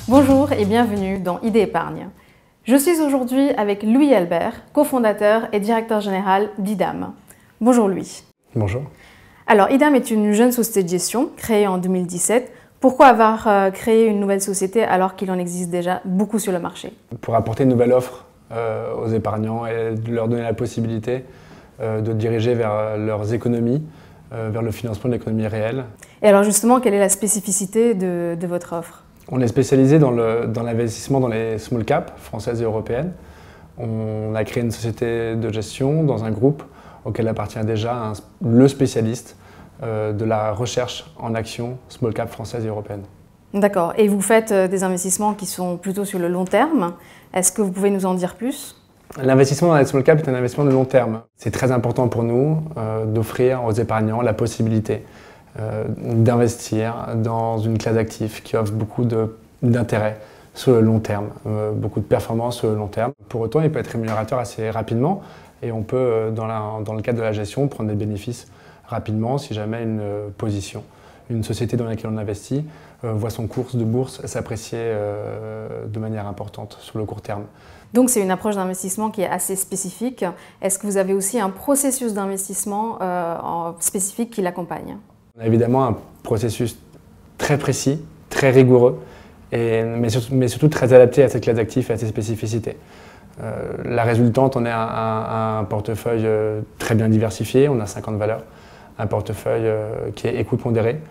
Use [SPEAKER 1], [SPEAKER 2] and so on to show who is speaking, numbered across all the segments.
[SPEAKER 1] Bonjour et bienvenue dans Idée Épargne. Je suis aujourd'hui avec Louis Albert, cofondateur et directeur général d'IDAM. Bonjour Louis.
[SPEAKER 2] Bonjour.
[SPEAKER 1] Alors IDAM est une jeune société de gestion créée en 2017. Pourquoi avoir créé une nouvelle société alors qu'il en existe déjà beaucoup sur le marché?
[SPEAKER 2] Pour apporter une nouvelle offre aux épargnants et de leur donner la possibilité de diriger vers leurs économies, vers le financement de l'économie réelle.
[SPEAKER 1] Et alors justement, quelle est la spécificité de votre offre?
[SPEAKER 2] On est spécialisé dans l'investissement dans les small caps françaises et européennes. On a créé une société de gestion dans un groupe auquel appartient déjà le spécialiste de la recherche en actions small cap françaises et européennes.
[SPEAKER 1] D'accord. Et vous faites des investissements qui sont plutôt sur le long terme. Est-ce que vous pouvez nous en dire plus?
[SPEAKER 2] L'investissement dans les small cap est un investissement de long terme. C'est très important pour nous d'offrir aux épargnants la possibilité d'investir dans une classe d'actifs qui offre beaucoup d'intérêt sur le long terme, beaucoup de performances sur le long terme. Pour autant, il peut être rémunérateur assez rapidement et on peut, dans le cadre de la gestion, prendre des bénéfices rapidement si jamais une société dans laquelle on investit voit son cours de bourse s'apprécier de manière importante sur le court terme.
[SPEAKER 1] Donc c'est une approche d'investissement qui est assez spécifique. Est-ce que vous avez aussi un processus d'investissement spécifique qui l'accompagne?
[SPEAKER 2] On a évidemment un processus très précis, très rigoureux, mais surtout très adapté à cette classe d'actifs et à ses spécificités. La résultante, on est un portefeuille très bien diversifié, on a 50 valeurs, un portefeuille qui est écoute pondérée.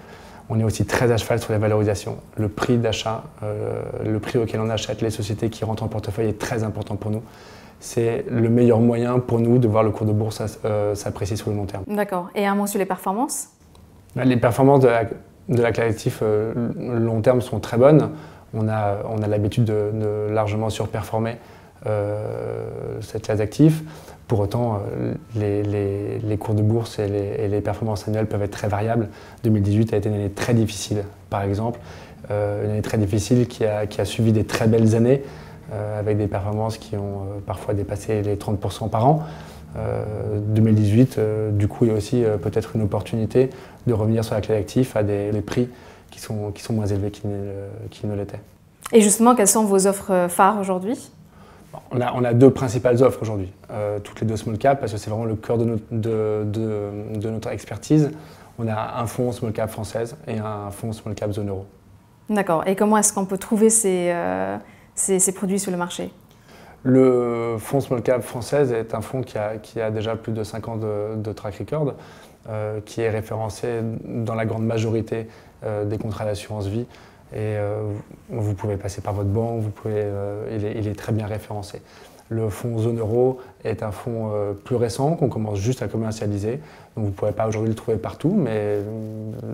[SPEAKER 2] On est aussi très à cheval sur les valorisations. Le prix d'achat, le prix auquel on achète les sociétés qui rentrent en portefeuille est très important pour nous. C'est le meilleur moyen pour nous de voir le cours de bourse s'apprécier sur le long terme.
[SPEAKER 1] D'accord. Et un mot sur les performances?
[SPEAKER 2] Les performances de la classe d'actifs long terme sont très bonnes. On a l'habitude de largement surperformer cette classe d'actifs. Pour autant, les cours de bourse et les performances annuelles peuvent être très variables. 2018 a été une année très difficile, par exemple. Une année très difficile qui a suivi des très belles années, avec des performances qui ont parfois dépassé les 30% par an. 2018, du coup, il y a aussi peut-être une opportunité de revenir sur la classe d'actifs à des prix qui sont moins élevés qu'ils ne l'étaient.
[SPEAKER 1] Et justement, quelles sont vos offres phares aujourd'hui?
[SPEAKER 2] On a deux principales offres aujourd'hui, toutes les deux small cap, parce que c'est vraiment le cœur de notre expertise. On a un fonds small cap française et un fonds small cap zone euro. D'accord.
[SPEAKER 1] Et comment est-ce qu'on peut trouver ces produits sur le marché?
[SPEAKER 2] Le fonds small cap française est un fonds qui a déjà plus de 5 ans de track record, qui est référencé dans la grande majorité des contrats d'assurance vie. Et vous pouvez passer par votre banque, il est très bien référencé. Le fonds zone euro est un fonds plus récent qu'on commence juste à commercialiser. Donc vous ne pourrez pas aujourd'hui le trouver partout, mais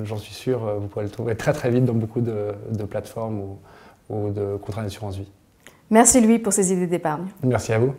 [SPEAKER 2] j'en suis sûr, vous pourrez le trouver très très vite dans beaucoup de plateformes ou de contrats d'assurance vie.
[SPEAKER 1] Merci Louis pour ces idées d'épargne.
[SPEAKER 2] Merci à vous.